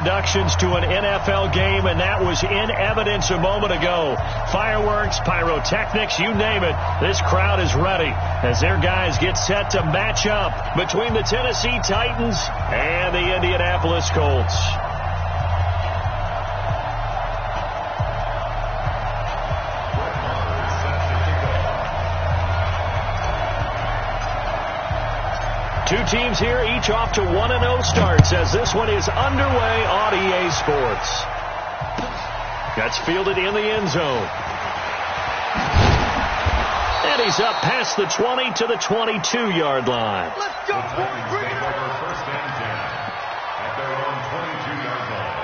Introductions to an NFL game, and that was in evidence a moment ago. Fireworks, pyrotechnics, you name it. This crowd is ready as their guys get set to match up between the Tennessee Titans and the Indianapolis Colts. Two teams here, each off to 1-0 starts as this one is underway on EA Sports. That's fielded in the end zone. And he's up past the 20 to the 22-yard line. Let's go, boys. Bring it on. First and 10 at their own 22-yard line.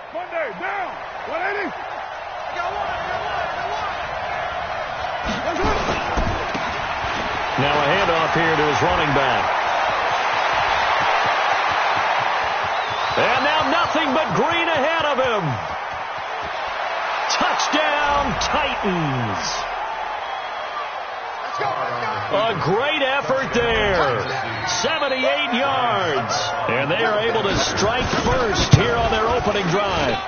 Monday, down. 180. I got one. Now a handoff here to his running back. And now nothing but green ahead of him. Touchdown, Titans. Let's go. A great effort there. 78 yards. And they are able to strike first here on their opening drive.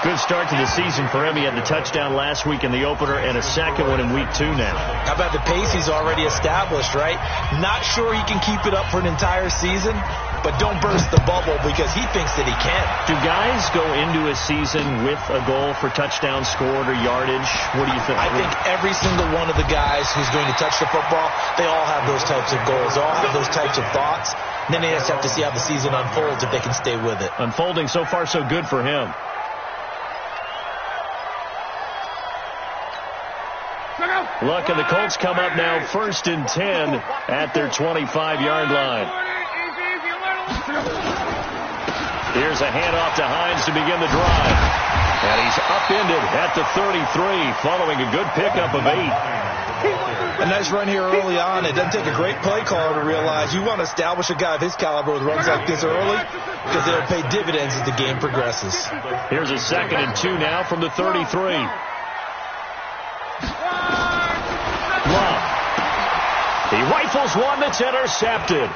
Good start to the season for him. He had the touchdown last week in the opener and a second one in week 2 now. How about the pace he's already established, right? Not sure he can keep it up for an entire season, but don't burst the bubble because he thinks that he can. Do guys go into a season with a goal for touchdown scored or yardage? What do you think? I think every single one of the guys who's going to touch the football, they all have those types of goals. They all have those types of thoughts. And then they just have to see how the season unfolds if they can stay with it. Unfolding so far so good for him. Look, and the Colts come up now first and 10 at their 25-yard line. Here's a handoff to Hines to begin the drive. And he's upended at the 33 following a good pickup of 8. A nice run here early on. It doesn't take a great play caller to realize you want to establish a guy of his caliber with runs like this early because they'll pay dividends as the game progresses. Here's a 2nd and 2 now from the 33. He rifles one that's intercepted.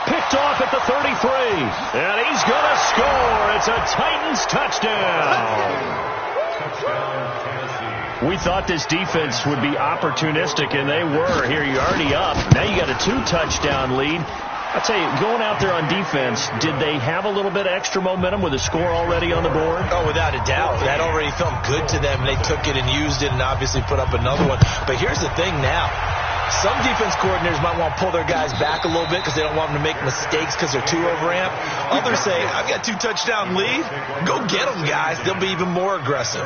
Picked off at the 33. And he's going to score. It's a Titans touchdown. We thought this defense would be opportunistic, and they were. Here you're already up. Now you got a 2-touchdown lead. I'll tell you, going out there on defense, did they have a little bit of extra momentum with a score already on the board? Oh, without a doubt. That already felt good to them. They took it and used it and obviously put up another one. But here's the thing now. Some defense coordinators might want to pull their guys back a little bit because they don't want them to make mistakes because they're too overamped. Others say, I've got 2-touchdown lead. Go get them, guys. They'll be even more aggressive.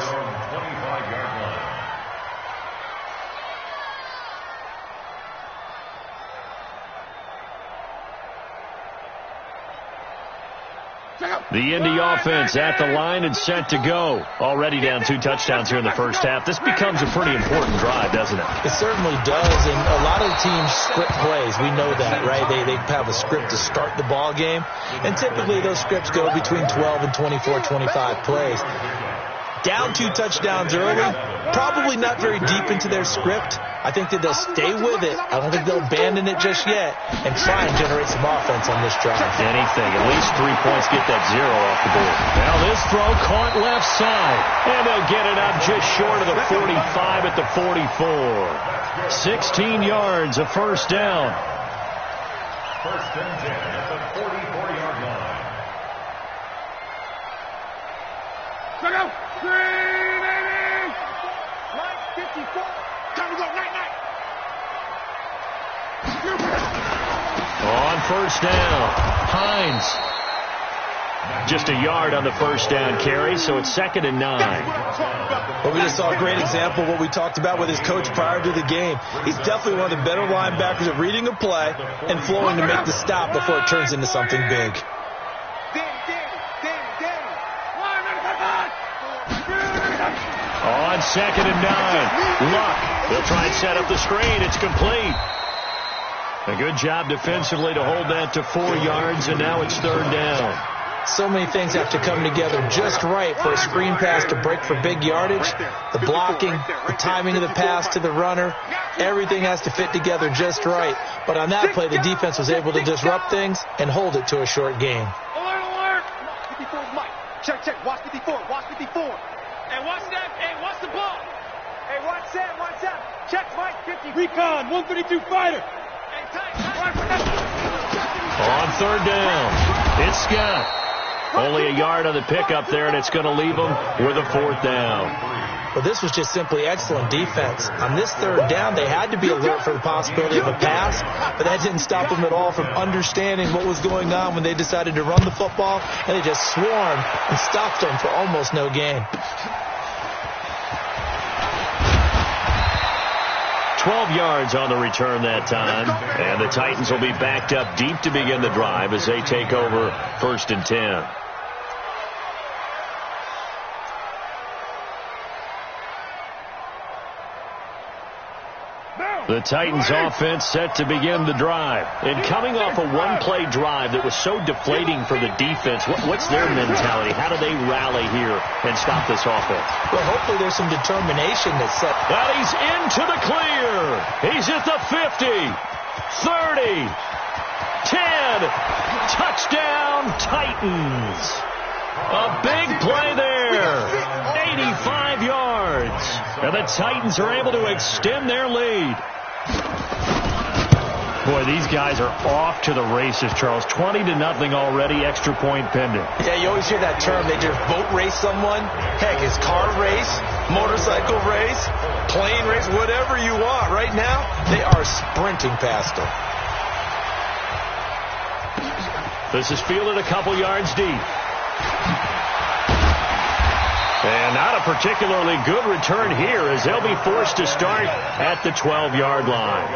The Indy offense at the line and set to go. Already down 2 touchdowns here in the first half. This becomes a pretty important drive, doesn't it? It certainly does, and a lot of the teams script plays. We know that, right? They have a script to start the ball game, and typically those scripts go between 12 and 24, 25 plays. Down 2 touchdowns early, probably not very deep into their script. I think that they'll stay with it. I don't think they'll abandon it just yet and try and generate some offense on this drive. Anything. At least 3 points, get that 0 off the board. Now this throw caught left side. And they'll get it up just short of the 45 at the 44. 16 yards, a first down. First and 10 at the 44-yard line. Look out! 3, baby! Line 54. Time to go. Night. On first down, Hines. Just a yard on the first down carry, so it's 2nd and 9. Well, we just saw a great example of what we talked about with his coach prior to the game. He's definitely one of the better linebackers at reading a play and flowing to make the stop before it turns into something big. On 2nd and 9, Luck. They'll try and set up the screen. It's complete. A good job defensively to hold that to 4 yards, and now it's 3rd down. so many things have to come together just right for a screen pass to break for big yardage. The blocking, the timing of the pass to the runner, everything has to fit together just right. But on that play, the defense was able to disrupt things and hold it to a short gain. Alert, alert! 54 is Mike. Check, check. Watch 54. Watch 54. Hey, watch that. Hey, watch the ball. Hey, watch that. Watch that. Check, Mike. 50. Recon. 132 fighter. Hey, tight. On third down, it's Scott. Only a yard on the pickup there, and it's going to leave him with a fourth down. Well, this was just simply excellent defense. On this third down, they had to be alert for the possibility of a pass, but that didn't stop them at all from understanding what was going on when they decided to run the football, and they just swarmed and stopped them for almost no gain. 12 yards on the return that time, and the Titans will be backed up deep to begin the drive as they take over 1st and 10. The Titans offense set to begin the drive. And coming off a one-play drive that was so deflating for the defense, what's their mentality? How do they rally here and stop this offense? Well, hopefully there's some determination that's set. Well, he's into the clear. He's at the 50, 30, 10. Touchdown, Titans. A big play there. 85 yards. And the Titans are able to extend their lead. Boy, these guys are off to the races, Charles. 20-0 already, extra point pending. Yeah, you always hear that term. They just boat race someone. Heck, it's car race, motorcycle race, plane race, whatever you want. Right now, they are sprinting past them. This is fielded a couple yards deep. And not a particularly good return here as they'll be forced to start at the 12-yard line.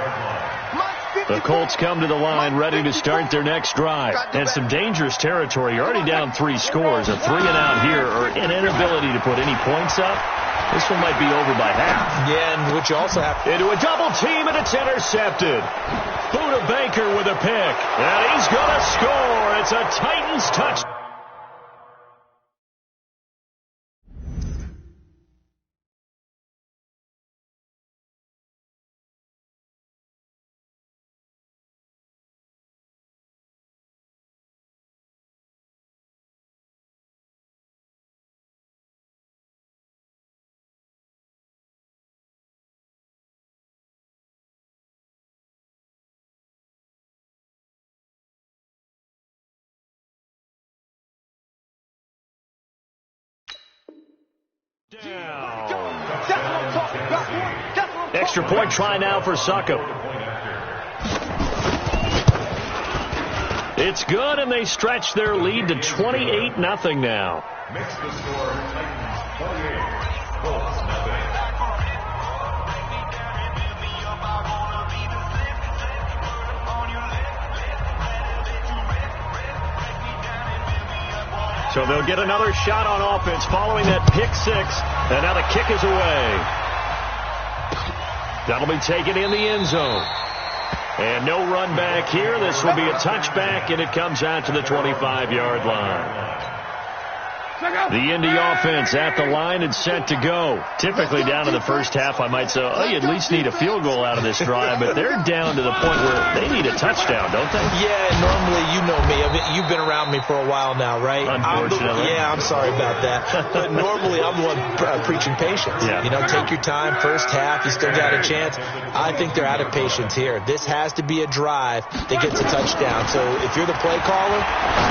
The Colts come to the line ready to start their next drive. And some dangerous territory. You're already down 3 scores. A 3-and-out here or an inability to put any points up. This one might be over by half. Yeah, and what you also have into a double team, and it's intercepted. Buda Baker with a pick. And he's going to score. It's a Titans touchdown. Extra point try now for Suckup. It's good, and they stretch their lead to 28-0 now. Makes the score Titans 28, Colts nothing. So they'll get another shot on offense following that pick 6, and now the kick is away. That'll be taken in the end zone. And no run back here. This will be a touchback, and it comes out to the 25-yard line. The Indy offense at the line and set to go. Typically down to the first half, I might say, oh, you at least need a field goal out of this drive, but they're down to the point where they need a touchdown, don't they? Yeah, normally, you know me. You've been around me for a while now, right? Unfortunately. I'm sorry about that. But normally, I'm the one preaching patience. Yeah. You know, take your time. First half, you still got a chance. I think they're out of patience here. This has to be a drive that gets a touchdown. So if you're the play caller,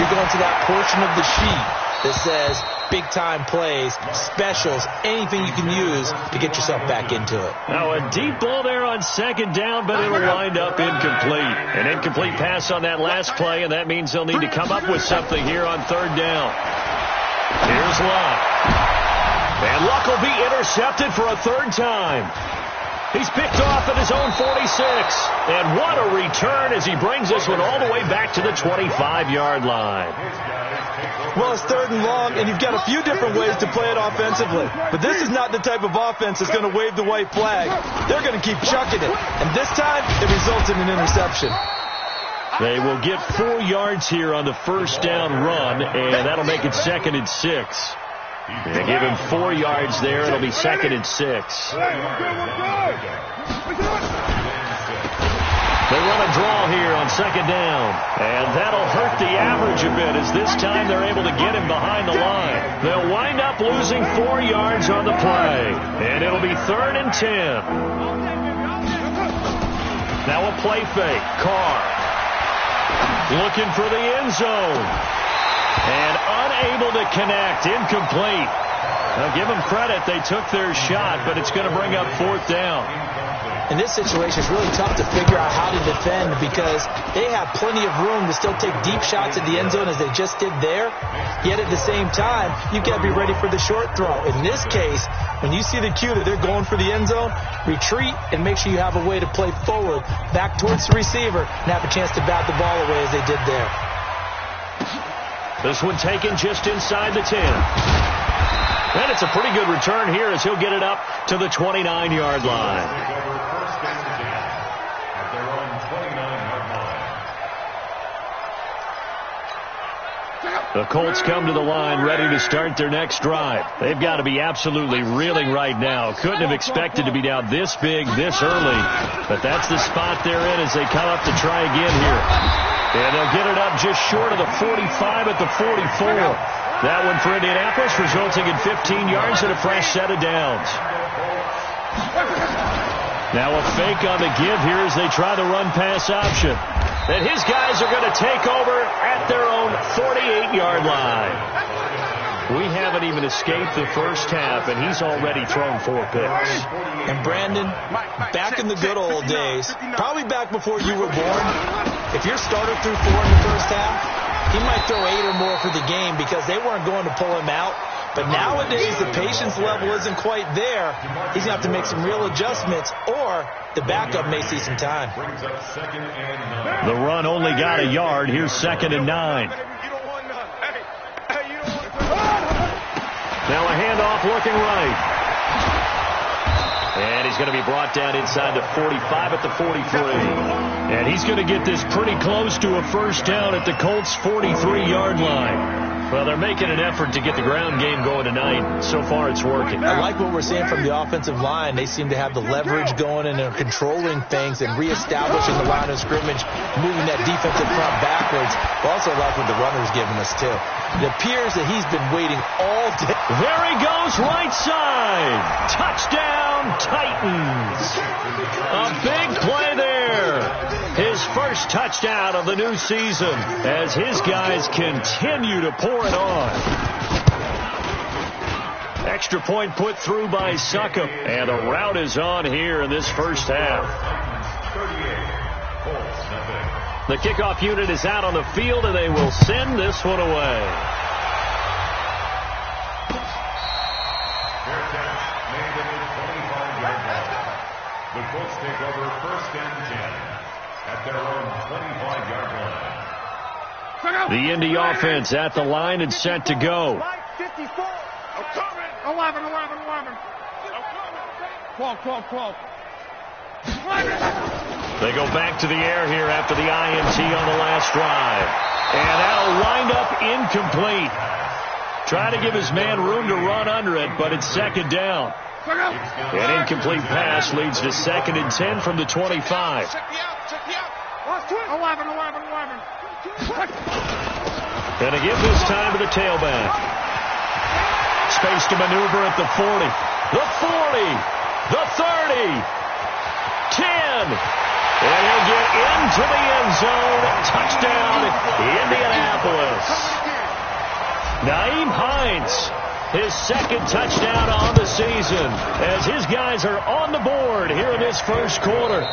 you're going to that portion of the sheet that says big-time plays, specials, anything you can use to get yourself back into it. Now a deep ball there on second down, but it'll wind up incomplete. An incomplete pass on that last play, and that means they'll need to come up with something here on third down. Here's Luck. And Luck will be intercepted for a third time. He's picked off at his own 46. And what a return as he brings this one all the way back to the 25-yard line. Well, it's third and long, and you've got a few different ways to play it offensively. But this is not the type of offense that's going to wave the white flag. They're going to keep chucking it. And this time, it results in an interception. They will get 4 yards here on the first down run, and that'll make it 2nd and 6. They give him 4 yards there. It'll be 2nd and 6. They run a draw here on 2nd down, and that'll hurt the average a bit as this time they're able to get him behind the line. They'll wind up losing 4 yards on the play, and it'll be 3rd and 10. Now a play fake. Carr looking for the end zone, and unable to connect. Incomplete. Now give them credit. They took their shot, but it's going to bring up 4th down. In this situation, it's really tough to figure out how to defend because they have plenty of room to still take deep shots at the end zone as they just did there. Yet at the same time, you've got to be ready for the short throw. In this case, when you see the cue that they're going for the end zone, retreat and make sure you have a way to play forward, back towards the receiver, and have a chance to bat the ball away as they did there. This one taken just inside the 10. And it's a pretty good return here as he'll get it up to the 29-yard line. The Colts come to the line ready to start their next drive. They've got to be absolutely reeling right now. Couldn't have expected to be down this big, this early. But that's the spot they're in as they come up to try again here. And they'll get it up just short of the 45 at the 44. That one for Indianapolis, resulting in 15 yards and a fresh set of downs. Now a fake on the give here as they try the run-pass option. And his guys are going to take over at their own 48-yard line. We haven't even escaped the first half, and he's already thrown 4 picks. And Brandon, back in the good old days, probably back before you were born, if your starter threw 4 in the first half, he might throw 8 or more for the game because they weren't going to pull him out. But nowadays, the patience level isn't quite there. He's going to have to make some real adjustments, or the backup may see some time. The run only got a yard. Here's 2nd and 9. Now a handoff looking right. And he's going to be brought down inside the 45 at the 43. And he's going to get this pretty close to a first down at the Colts' 43-yard line. Well, they're making an effort to get the ground game going tonight. So far, it's working. I like what we're seeing from the offensive line. They seem to have the leverage going and are controlling things and reestablishing the line of scrimmage, moving that defensive front backwards. I also like what the runner's giving us, too. It appears that he's been waiting all day. There he goes, right side. Touchdown, Titans. A big play there. His first touchdown of the new season as his guys continue to pour it on. Extra point put through by Succop, and the route is on here in this first half. The kickoff unit is out on the field, and they will send this one away. The Colts take over 1st and 10 at their own 25-yard line. The Indy offense at the line and set to go. 11. 12. They go back to the air here after the INT on the last drive. And that'll wind up incomplete. Try to give his man room to run under it, but it's 2nd down. An incomplete pass leads to 2nd and 10 from the 25. 11. And again this time to the tailback. Space to maneuver at the 40. The 40. The 30. 10. And he'll get into the end zone. Touchdown, Indianapolis. Naeem Hines, his 2nd touchdown on the season as his guys are on the board here in this first quarter.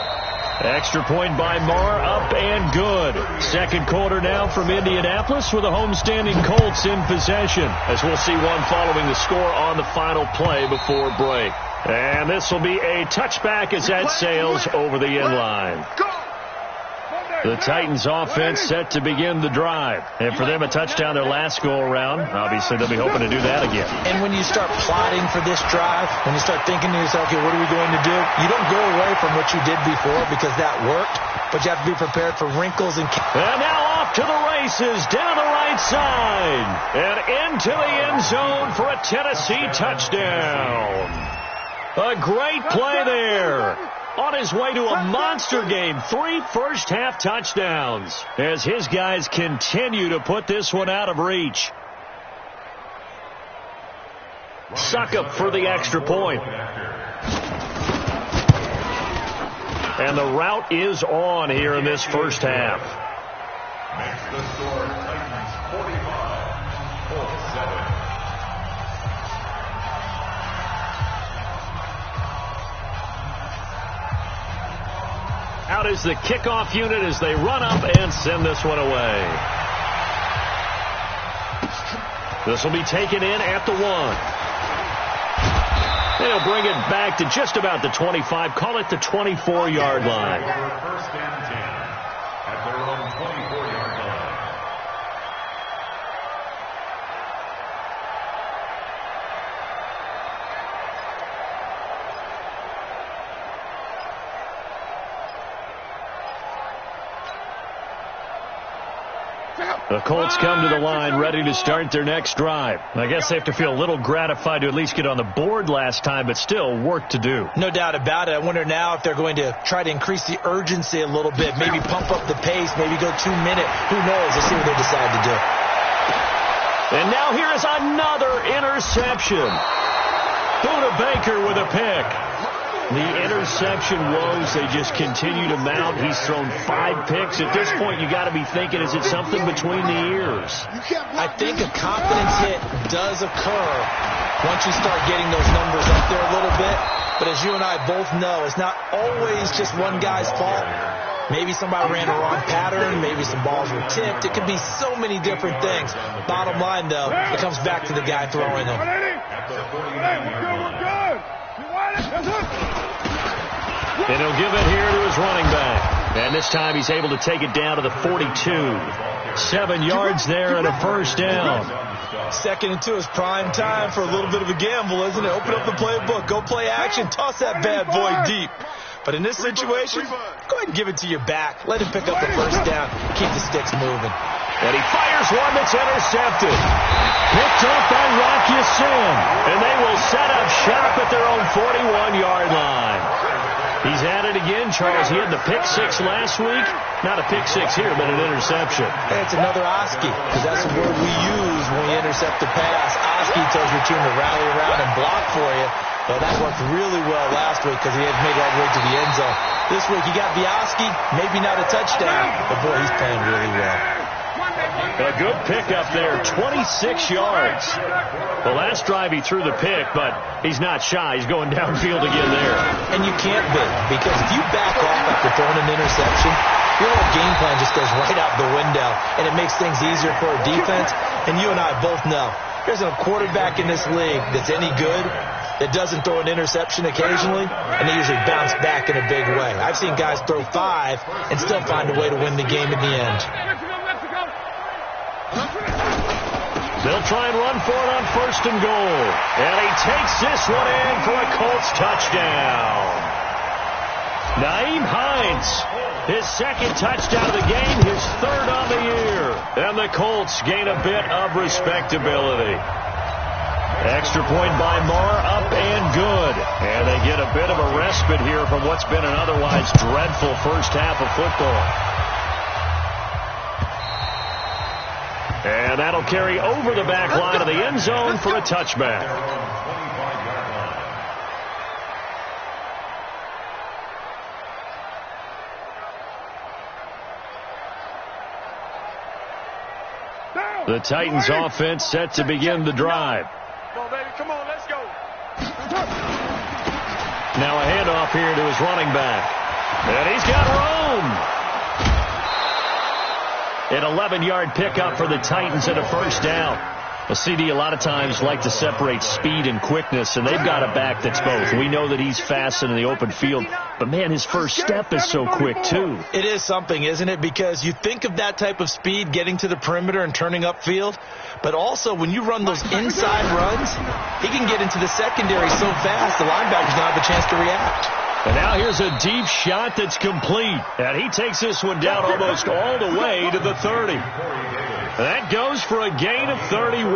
Extra point by Marr, up and good. 2nd quarter now from Indianapolis with the homestanding Colts in possession, as we'll see one following the score on the final play before break. And this will be a touchback as that sails over the end line. The Titans offense set to begin the drive. And for them, a touchdown their last go-around. Obviously, they'll be hoping to do that again. And when you start plotting for this drive, when you start thinking to yourself, okay, what are we going to do? You don't go away from what you did before because that worked, but you have to be prepared for wrinkles and... And now off to the races, down the right side, and into the end zone for a Tennessee touchdown. A great play there. On his way to a monster game, 3 first-half touchdowns as his guys continue to put this one out of reach. Suckup for the extra point. And the route is on here in this first half. Makes the score Titans 45, Colts 7. Out is the kickoff unit as they run up and send this one away. This will be taken in at the 1. They'll bring it back to just about the 25, call it the 24-yard line. First and 10 at their own 24-yard line. The Colts come to the line ready to start their next drive. I guess they have to feel a little gratified to at least get on the board last time, but still work to do. No doubt about it. I wonder now if they're going to try to increase the urgency a little bit, maybe pump up the pace, maybe go 2-minute. Who knows? Let's see what they decide to do. And now here is another interception. Buda Baker with a pick. The interception woes, they just continue to mount. He's thrown 5 picks. At this point, you got to be thinking, is it something between the ears? I think a confidence hit does occur once you start getting those numbers up there a little bit. But as you and I both know, it's not always just one guy's fault. Maybe somebody ran a wrong pattern. Maybe some balls were tipped. It could be so many different things. Bottom line, though, it comes back to the guy throwing them. And he'll give it here to his running back. And this time he's able to take it down to the 42. 7 yards there and a first down. 2nd and 2 is prime time for a little bit of a gamble, isn't it? Open up the playbook. Go play action. Toss that bad boy deep. But in this situation, go ahead and give it to your back. Let him pick up the first down. Keep the sticks moving. And he fires one that's intercepted. Picked up by Rock Ya-Sin. And they will set up shop at their own 41-yard line. He's at it again, Charles. He had the pick 6 last week. Not a pick 6 here, but an interception. Hey, it's another Oski, because that's the word we use when we intercept the pass. Oski tells your team to rally around and block for you. Well, that worked really well last week because he had made it all the way to the end zone. This week, he got the Oski, maybe not a touchdown, but boy, he's playing really well. A good pickup there, 26 yards. The last drive he threw the pick, but he's not shy. He's going downfield again there. And you can't be, because if you back off after throwing an interception, your whole game plan just goes right out the window, and it makes things easier for a defense. And you and I both know, there's a quarterback in this league that's any good that doesn't throw an interception occasionally, and they usually bounce back in a big way. I've seen guys throw 5 and still find a way to win the game in the end. They'll try and run for it on 1st and goal. And he takes this one in for a Colts touchdown. Nyheim Hines, his 2nd touchdown of the game, his 3rd on the year. And the Colts gain a bit of respectability. Extra point by Marr, up and good. And they get a bit of a respite here from what's been an otherwise dreadful first half of football. And that'll carry over the back line of the end zone for a touchback. The Titans offense set to begin the drive. Come on, baby. Come on, let's go. Now a handoff here to his running back. And he's got room. An 11-yard pickup for the Titans and a first down. A CD a lot of times like to separate speed and quickness, and they've got a back that's both. We know that he's fast in the open field, but, man, his first step is so quick, too. It is something, isn't it? Because you think of that type of speed getting to the perimeter and turning upfield, but also when you run those inside runs, he can get into the secondary so fast the linebackers don't have a chance to react. And now here's a deep shot that's complete, and he takes this one down almost all the way to the 30. That goes for a gain of 31.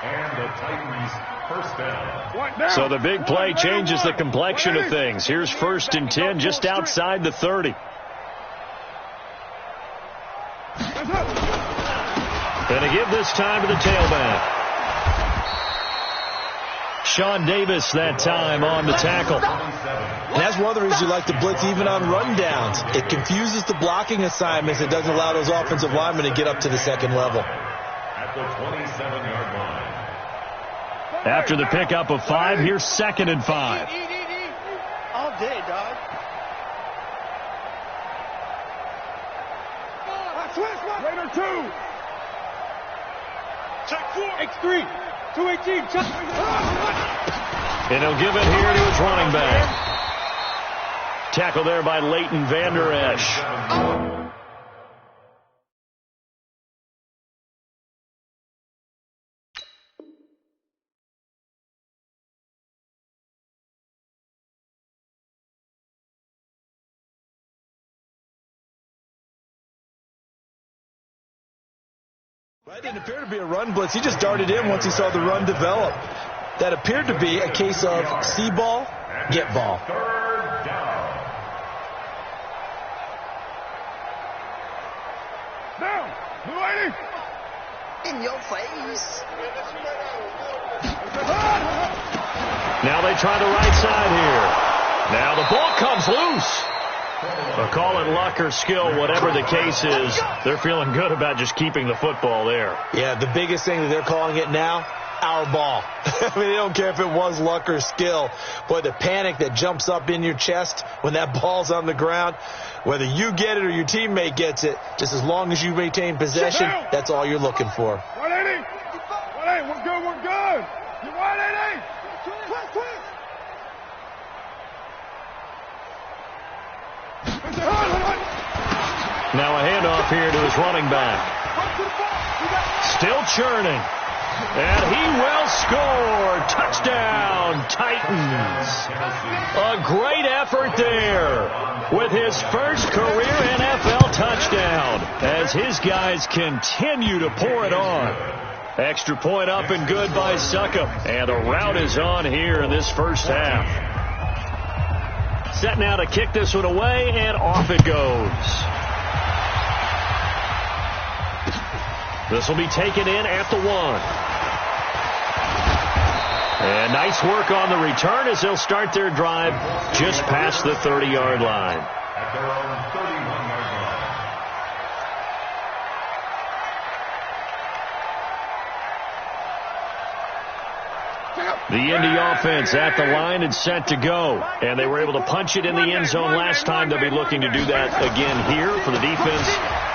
And the Titans first down. So the big play changes the complexion of things. Here's 1st and 10 just outside the 30. Gonna give this time to the tailback. Sean Davis that time on the tackle. And that's one of the reasons you like to blitz even on rundowns. It confuses the blocking assignments. It doesn't allow those offensive linemen to get up to the second level. At the 27-yard line. After the pickup of 5, here's 2nd and 5. All day, dog. Raider 2. Check 4. X3. 218. And he'll give it here to his running back. Tackle there by Leighton Vander Esch. It didn't appear to be a run blitz. He just darted in once he saw the run develop. That appeared to be a case of see ball, get ball. 3rd down. Down. Blue lady. In your face. Now they try the right side here. Now the ball comes loose. They'll call it luck or skill, whatever the case is. They're feeling good about just keeping the football there. Yeah, the biggest thing that they're calling it now, our ball. I mean, they don't care if it was luck or skill. Boy, the panic that jumps up in your chest when that ball's on the ground, whether you get it or your teammate gets it, just as long as you maintain possession, that's all you're looking for. 180. 180. We're good. We're good. You 180. Twist. Now a handoff here to his running back. Still churning. And he will score. Touchdown, Titans. A great effort there with his first career NFL touchdown as his guys continue to pour it on. Extra point up and good by Suckup. And the route is on here in this first half. Set now to kick this one away, and off it goes. This will be taken in at the 1. And nice work on the return as they'll start their drive just past the 30-yard line. At their own 31-yard line. The Indy offense at the line and set to go. And they were able to punch it in the end zone last time. They'll be looking to do that again here for the defense.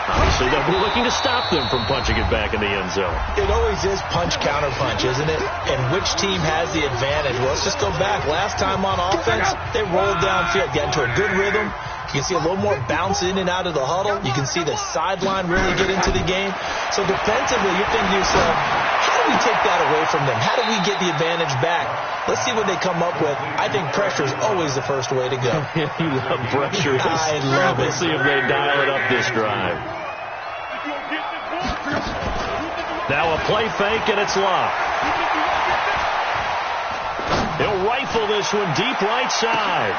Obviously, they'll be looking to stop them from punching it back in the end zone. It always is punch, counter punch, isn't it? And which team has the advantage? Well, let's just go back. Last time on offense, they rolled downfield, got into a good rhythm. You can see a little more bounce in and out of the huddle. You can see the sideline really get into the game. So defensively, you're thinking to yourself, how do we take that away from them? How do we get the advantage back? Let's see what they come up with. I think pressure is always the first way to go. You love pressure. I love it. Let's see if they dial it up this drive. Now a play fake, and it's locked. He'll rifle this one deep right side.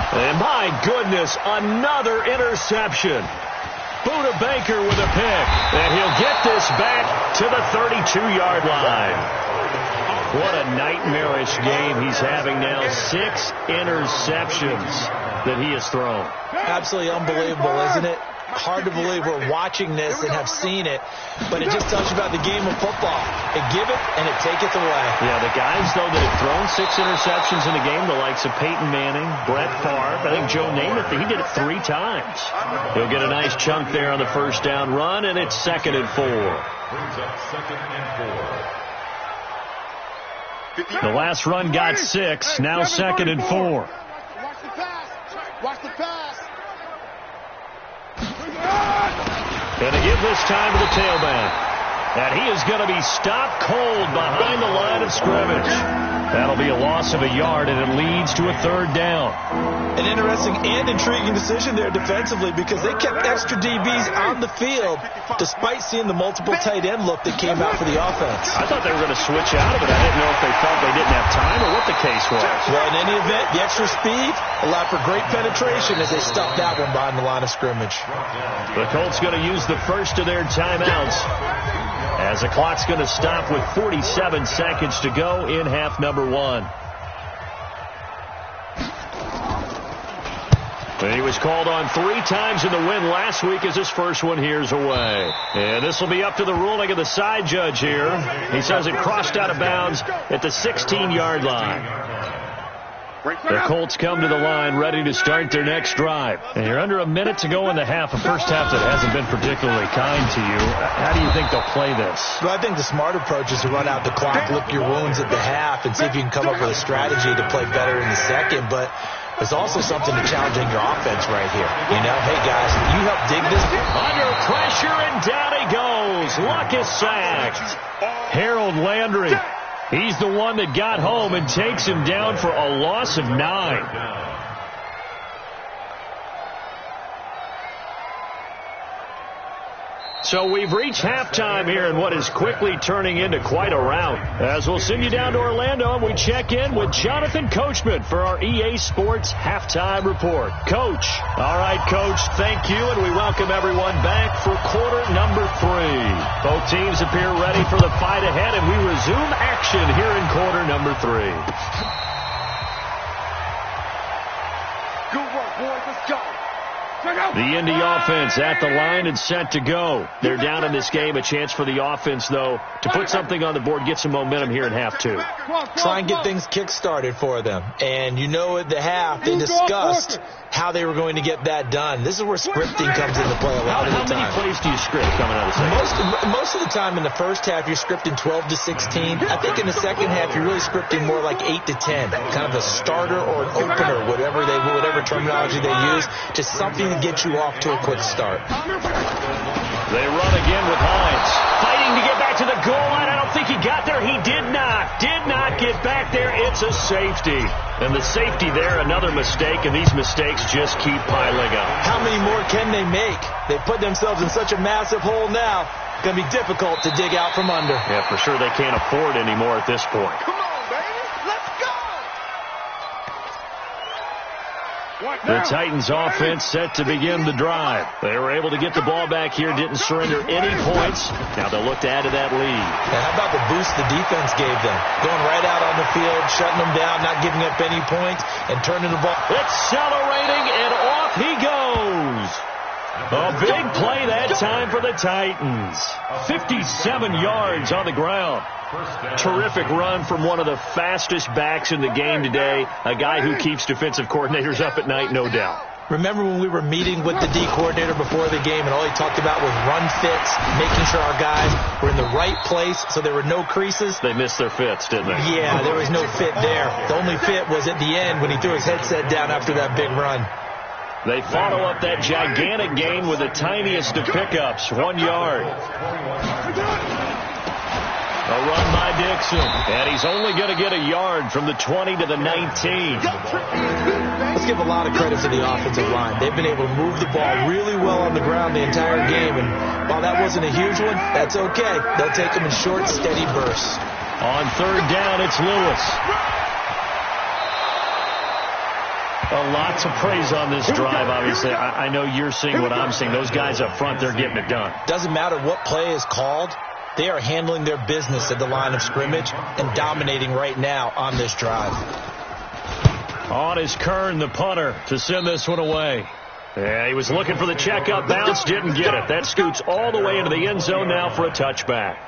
And my goodness, another interception. Buda Baker with a pick. And he'll get this back to the 32-yard line. What a nightmarish game he's having now. 6 interceptions that he has thrown. Absolutely unbelievable, isn't it? hard to believe we're watching this and have seen it, but it just tells you about the game of football. It give it and it taketh away. Yeah, the guys, though, that have thrown 6 interceptions in the game, the likes of Peyton Manning, Brett Favre, I think Joe Namath, he did it 3 times. He'll get a nice chunk there on the first down run, and it's 2nd and 4. Brings up 2nd and 4. The last run got 6, now 2nd and 4. Watch the pass. Watch the pass. Gonna give this time to the tailback. And he is going to be stopped cold behind the line of scrimmage. That'll be a loss of a yard, and it leads to a 3rd down. An interesting and intriguing decision there defensively because they kept extra DBs on the field despite seeing the multiple tight end look that came out for the offense. I thought they were going to switch out of it. I didn't know if they felt they didn't have time or what the case was. Well, in any event, the extra speed allowed for great penetration as they stuffed that one behind the line of scrimmage. The Colts going to use the first of their timeouts as the clock's going to stop with 47 seconds to go in half number 1. But he was called on 3 times in the win last week as his first one here's away. And this will be up to the ruling of the side judge here. He says it crossed out of bounds at the 16-yard line. The Colts come to the line ready to start their next drive. And you're under a minute to go in the half, a first half that hasn't been particularly kind to you. How do you think they'll play this? Well, I think the smart approach is to run out the clock, lick your wounds at the half, and see if you can come up with a strategy to play better in the second. But there's also something to challenging your offense right here. You know, hey, guys, you help dig this. Under pressure, and down he goes. Luck is sacked. Harold Landry. He's the one that got home and takes him down for a loss of 9. So we've reached halftime here in what is quickly turning into quite a rout. As we'll send you down to Orlando and we check in with Jonathan Coachman for our EA Sports Halftime Report. Coach. All right, Coach, thank you, and we welcome everyone back for quarter number 3. Both teams appear ready for the fight ahead, and we resume action here in quarter number 3. Good work, boys. Let's go. The Indy offense at the line and set to go. They're down in this game. A chance for the offense, though, to put something on the board, get some momentum here in half 2. Try and get things kick-started for them. And you know at the half, they discussed how they were going to get that done. This is where scripting comes into play a lot of the time. How many plays do you script coming out of the second? Most of the time in the first half, you're scripting 12 to 16. I think in the second half, you're really scripting more like 8 to 10. Kind of a starter or an opener, whatever terminology they use, just something to get you off to a quick start. They run again with Hines. Fighting to get back to the goal line. I don't think he got there. He did not. Did not get back there. It's a safety. And the safety there, another mistake, and these mistakes just keep piling up. How many more can they make? They put themselves in such a massive hole now. It's going to be difficult to dig out from under. Yeah, for sure they can't afford anymore at this point. Come on, baby. Let's go. The Titans offense set to begin the drive. They were able to get the ball back here, didn't surrender any points. Now they'll look to add to that lead. And how about the boost the defense gave them? Going right out on the field, shutting them down, not giving up any points, and turning the ball. Accelerating, and off he goes. A big play that time for the Titans. 57 yards on the ground. Terrific run from one of the fastest backs in the game today. A guy who keeps defensive coordinators up at night, no doubt. Remember when we were meeting with the D coordinator before the game and all he talked about was run fits, making sure our guys were in the right place so there were no creases? They missed their fits, didn't they? Yeah, there was no fit there. The only fit was at the end when he threw his headset down after that big run. They follow up that gigantic gain with the tiniest of pickups, 1 yard. A run by Dixon, and he's only going to get a yard from the 20 to the 19. Let's give a lot of credit to the offensive line. They've been able to move the ball really well on the ground the entire game, and while that wasn't a huge one, that's okay. They'll take them in short, steady bursts. On 3rd down, it's Lewis. Lots of praise on this drive, obviously. I know you're seeing what I'm seeing. Those guys up front, they're getting it done. Doesn't matter what play is called. They are handling their business at the line of scrimmage and dominating right now on this drive. On is Kern, the punter, to send this one away. Yeah, he was looking for the checkup bounce, didn't get it. That scoots all the way into the end zone now for a touchback.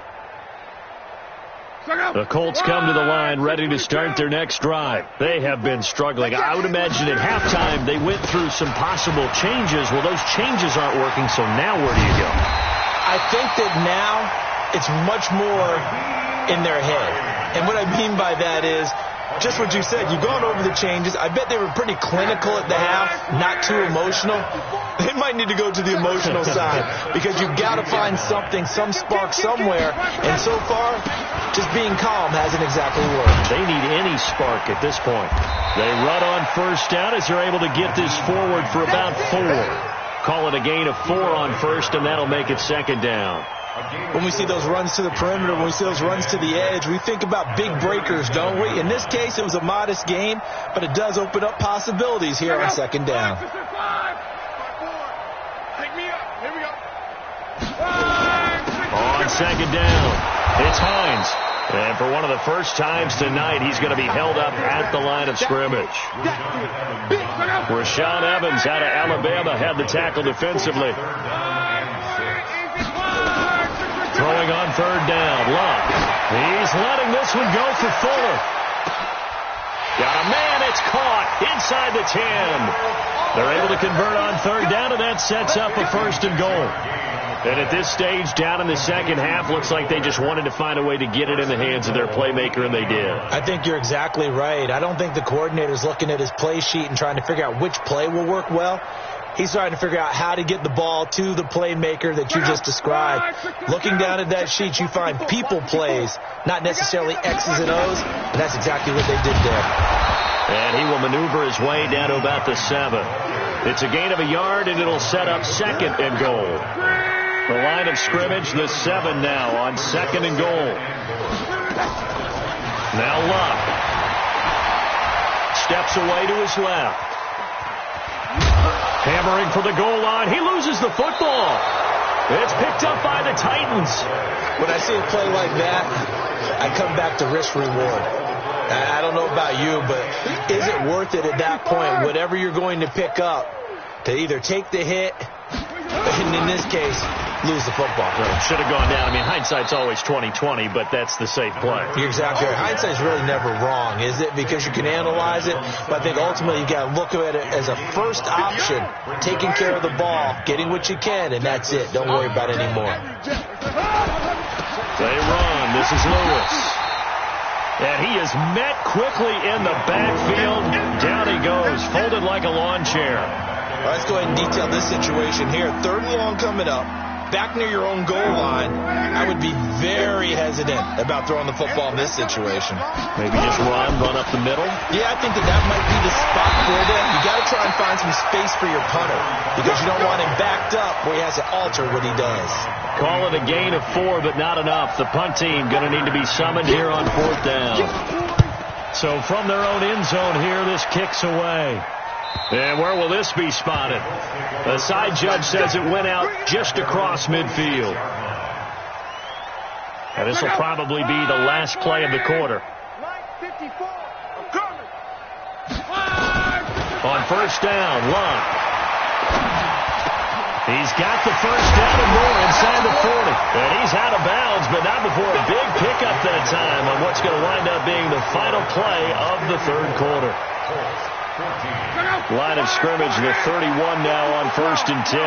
The Colts come to the line ready to start their next drive. They have been struggling. I would imagine at halftime they went through some possible changes. Well, those changes aren't working, so now where do you go? I think that now it's much more in their head. And what I mean by that is just what you said. You've gone over the changes. I bet they were pretty clinical at the half, not too emotional. They might need to go to the emotional side because you've got to find something, some spark somewhere. And so far, just being calm hasn't exactly worked. They need any spark at this point. They run on first down as they're able to get this forward for about 4. Call it a gain of 4 on first, and that'll make it second down. When we see those runs to the perimeter, when we see those runs to the edge, we think about big breakers, don't we? In this case, it was a modest gain, but it does open up possibilities here on second down. Take me up. Here we go. On second down, it's Hines. And for one of the first times tonight, he's going to be held up at the line of scrimmage. Rashaan Evans out of Alabama had the tackle defensively. Throwing on third down, Love. He's letting this one go for Fuller. Got a man, it's caught inside the 10. They're able to convert on third down, and that sets up a first and goal. And at this stage, down in the second half, looks like they just wanted to find a way to get it in the hands of their playmaker, and they did. I think you're exactly right. I don't think the coordinator's looking at his play sheet and trying to figure out which play will work well. He's trying to figure out how to get the ball to the playmaker that you just described. Looking down at that sheet, you find people plays, not necessarily X's and O's, and that's exactly what they did there. And he will maneuver his way down to about the 7. It's a gain of a yard, and it'll set up second and goal. The line of scrimmage, the 7 now on second and goal. Now Luck steps away to his left. Hammering for the goal line. He loses the football. It's picked up by the Titans. When I see a play like that, I come back to risk-reward. I don't know about you, but is it worth it at that point, whatever you're going to pick up, to either take the hit, and in this case, lose the football? Right. Should have gone down. I mean, hindsight's always 20/20, but that's the safe play. You're exactly right. Hindsight's really never wrong, is it? Because you can analyze it, but I think ultimately you've got to look at it as a first option, taking care of the ball, getting what you can, and that's it. Don't worry about it anymore. They run. This is Lewis. And he is met quickly in the backfield. Down he goes, folded like a lawn chair. All right, let's go ahead and detail this situation here. Third and long coming up. Back near your own goal line, I would be very hesitant about throwing the football in this situation. Maybe just run up the middle? Yeah, I think that might be the spot for them. You got to try and find some space for your punter because you don't want him backed up where he has to alter what he does. Call it a gain of 4, but not enough. The punt team going to need to be summoned here on fourth down. So from their own end zone here, this kicks away. And where will this be spotted? The side judge says it went out just across midfield. And this will probably be the last play of the quarter. On first down, Love. He's got the first down and more inside the 40. And he's out of bounds, but not before a big pickup that time on what's going to wind up being the final play of the third quarter. Line of scrimmage, the 31 now on first and 10.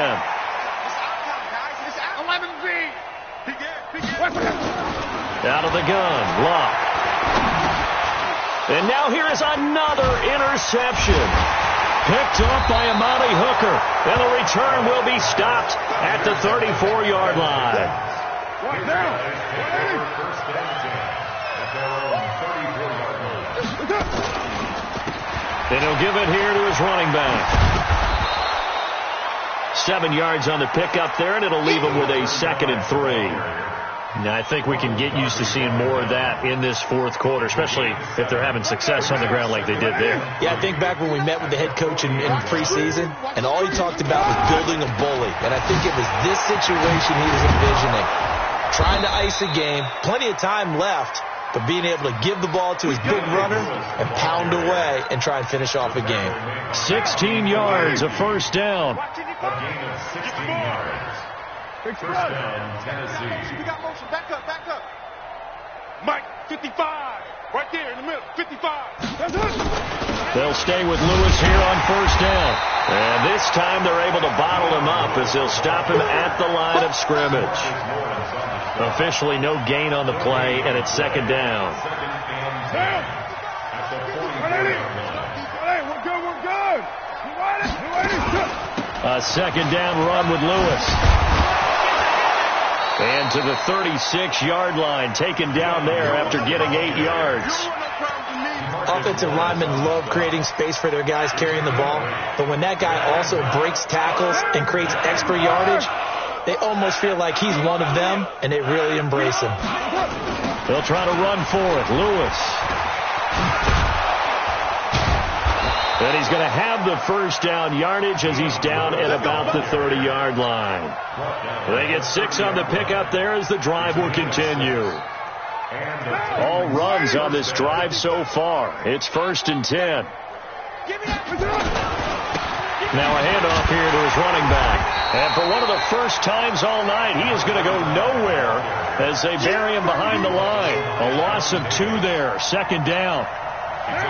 11B. Out of the gun, Locke. And now here is another interception. Picked up by Amani Hooker. And the return will be stopped at the 34-yard line. And he'll give it here to his running back. 7 yards on the pickup there, and it'll leave him with a 2nd and 3. Now, I think we can get used to seeing more of that in this fourth quarter, especially if they're having success on the ground like they did there. Yeah, I think back when we met with the head coach in preseason, and all he talked about was building a bully. And I think it was this situation he was envisioning. Trying to ice a game, plenty of time left, but being able to give the ball to his big runner and pound away and try and finish off a game. 16 yards, a first down. A gain of 16 yards. First down, Tennessee. We got motion. Back up, back up. Mike, 55. Right there in the middle, 55. That's it. They'll stay with Lewis here on first down. And this time they're able to bottle him up as they'll stop him at the line of scrimmage. Officially no gain on the play, and it's second down. At the 44-yard line. We're good, we're good. A second down run with Lewis. And to the 36-yard line, taken down there after getting 8 yards. Offensive linemen love creating space for their guys carrying the ball, but when that guy also breaks tackles and creates extra yardage, they almost feel like he's one of them, and they really embrace him. They'll try to run for it. Lewis. And he's going to have the first down yardage as he's down at about the 30-yard line. They get 6 on the pickup there as the drive will continue. All runs on this drive so far. It's 1st and 10. Now a handoff here to his running back. And for one of the first times all night, he is going to go nowhere as they bury him behind the line. A loss of 2 there. Second down.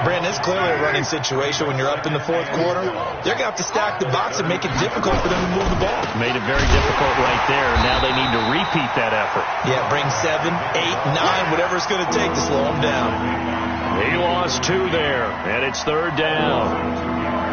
Brandon, it's clearly a running situation when you're up in the fourth quarter. They're going to have to stack the box and make it difficult for them to move the ball. Made it very difficult right there. Now they need to repeat that effort. Yeah, bring 7, 8, 9, whatever it's going to take to slow them down. He lost 2 there, and it's 3rd down.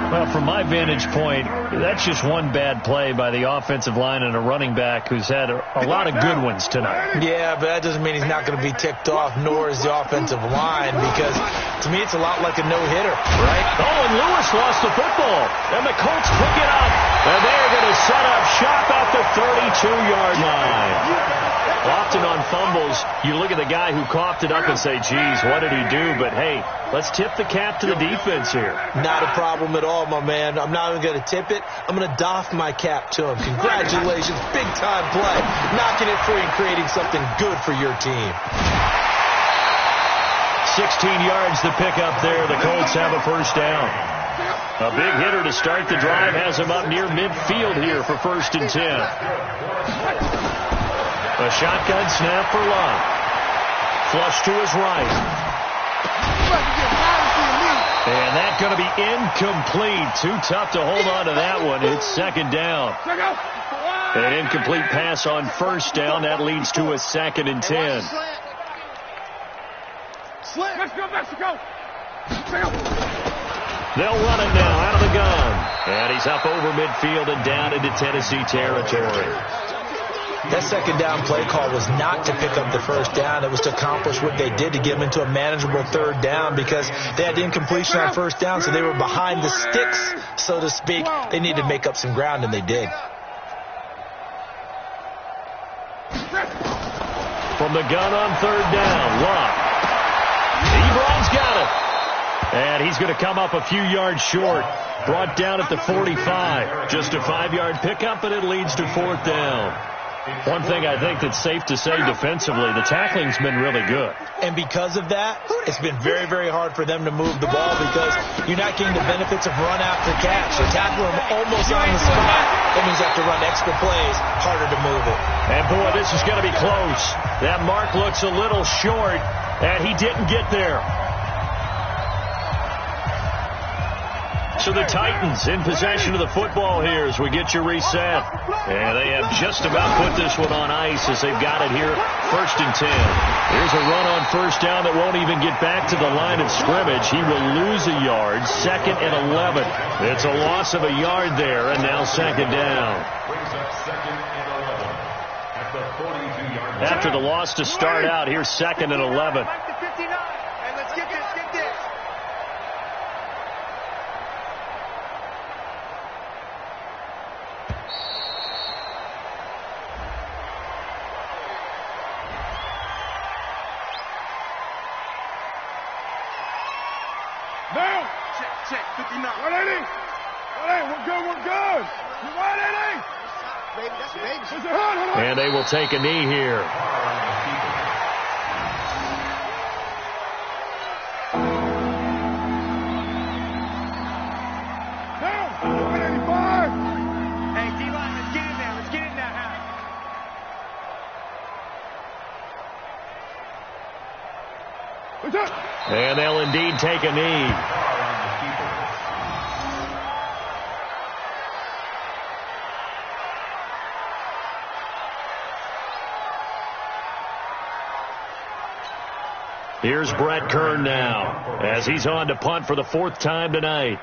Well, from my vantage point, that's just one bad play by the offensive line and a running back who's had a lot of good ones tonight. Yeah, but that doesn't mean he's not going to be ticked off, nor is the offensive line, because to me it's a lot like a no-hitter, right? Oh, and Lewis lost the football, and the Colts pick it up, and they're going to set up shop at the 32-yard line. Often on fumbles, you look at the guy who coughed it up and say, geez, what did he do? But, hey, let's tip the cap to the defense here. Not a problem at all, my man. I'm not even going to tip it. I'm going to doff my cap to him. Congratulations. Big-time play. Knocking it free and creating something good for your team. 16 yards to pick up there. The Colts have a first down. A big hitter to start the drive has him up near midfield here for 1st and 10. A shotgun snap for Love. Flush to his right. And that's going to be incomplete. Too tough to hold on to that one. It's 2nd down. An incomplete pass on 1st down. That leads to a 2nd and 10. Mexico. They'll run it now out of the gun. And he's up over midfield and down into Tennessee territory. That 2nd down play call was not to pick up the first down. It was to accomplish what they did, to get them into a manageable 3rd down, because they had the incompletion on 1st down, so they were behind the sticks, so to speak. They needed to make up some ground, and they did. From the gun on 3rd down, Love. Ebron's got it. And he's going to come up a few yards short. Brought down at the 45. Just a 5-yard pickup, and it leads to 4th down. One thing I think that's safe to say defensively, the tackling's been really good. And because of that, it's been very, very hard for them to move the ball, because you're not getting the benefits of run after catch. You tackle them almost on the spot. That means you have to run extra plays, harder to move it. And boy, this is going to be close. That mark looks a little short, and he didn't get there. So the Titans in possession of the football here as we get you reset. And they have just about put this one on ice as they've got it here, 1st and 10. Here's a run on 1st down that won't even get back to the line of scrimmage. He will lose a yard, 2nd and 11. It's a loss of a yard there, and now 2nd down. After the loss to start out, here's 2nd and 11. Check, 59. 180. 180, we're good. You 180. Baby, that's baby. And they will take a knee here. And they'll indeed take a knee. Here's Brett Kern now as he's on to punt for the 4th time tonight.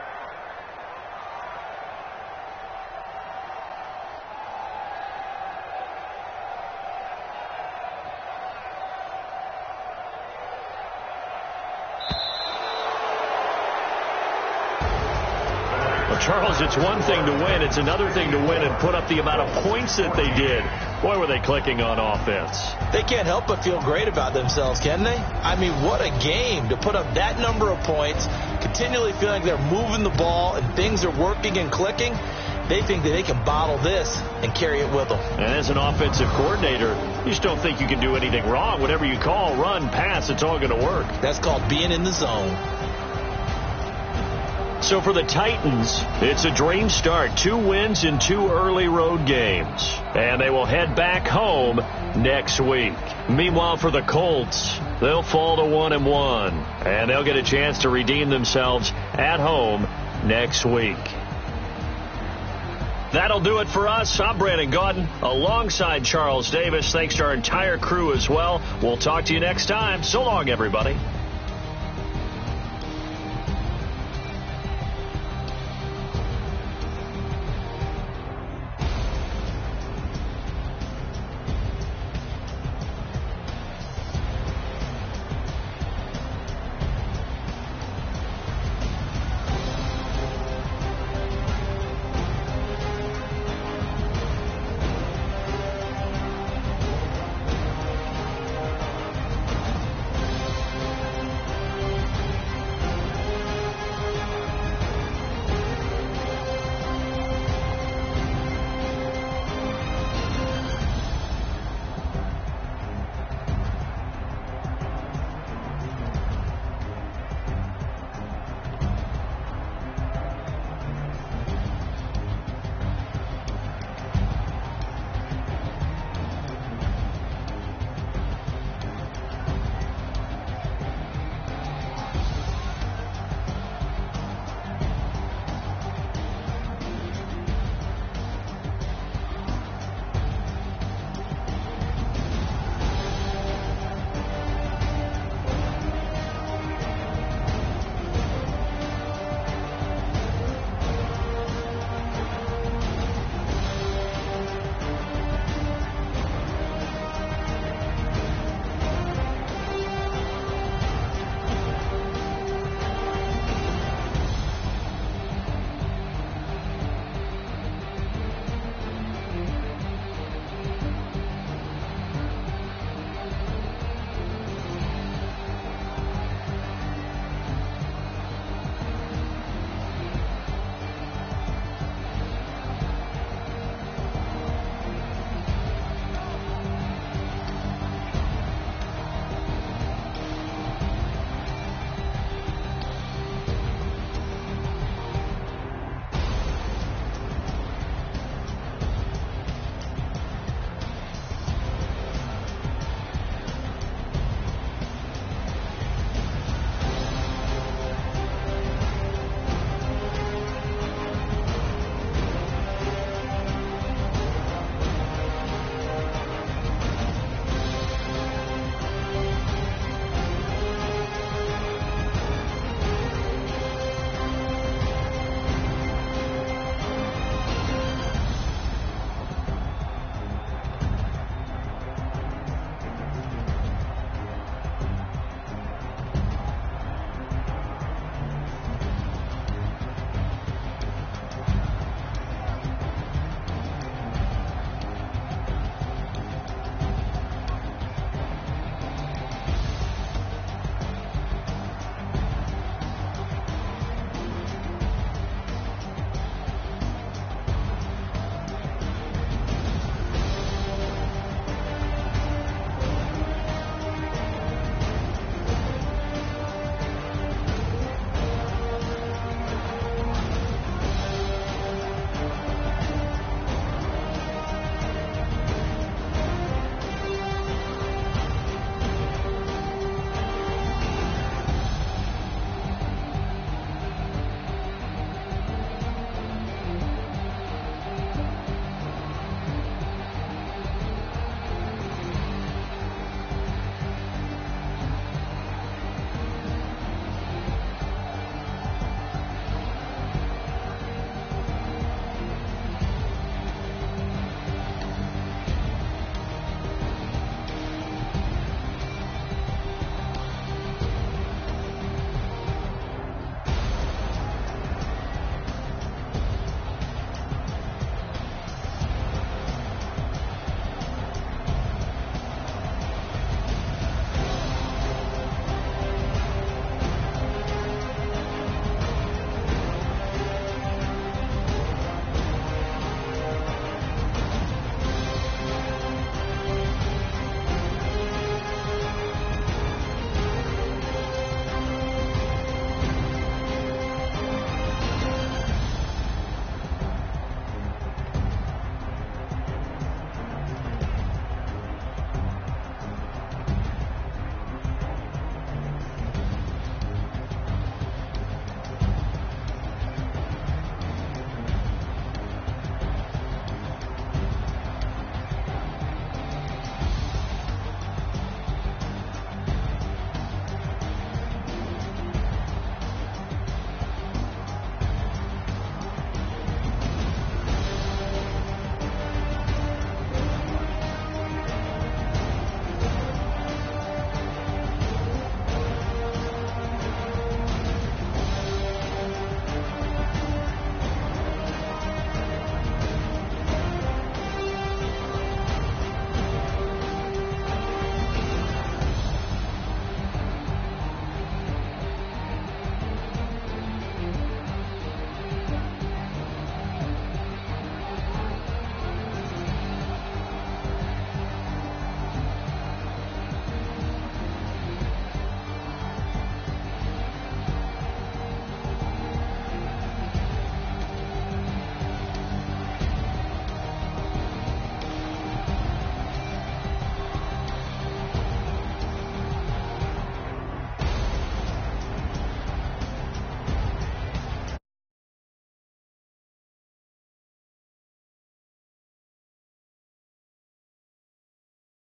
Well, Charles, it's one thing to win. It's another thing to win and put up the amount of points that they did. Boy, were they clicking on offense. They can't help but feel great about themselves, can they? I mean, what a game to put up that number of points, continually feeling like they're moving the ball and things are working and clicking. They think that they can bottle this and carry it with them. And as an offensive coordinator, you just don't think you can do anything wrong. Whatever you call, run, pass, it's all going to work. That's called being in the zone. So for the Titans, it's a dream start. 2 wins in 2 early road games. And they will head back home next week. Meanwhile, for the Colts, they'll fall to 1-1. And they'll get a chance to redeem themselves at home next week. That'll do it for us. I'm Brandon Gaudin alongside Charles Davis. Thanks to our entire crew as well. We'll talk to you next time. So long, everybody.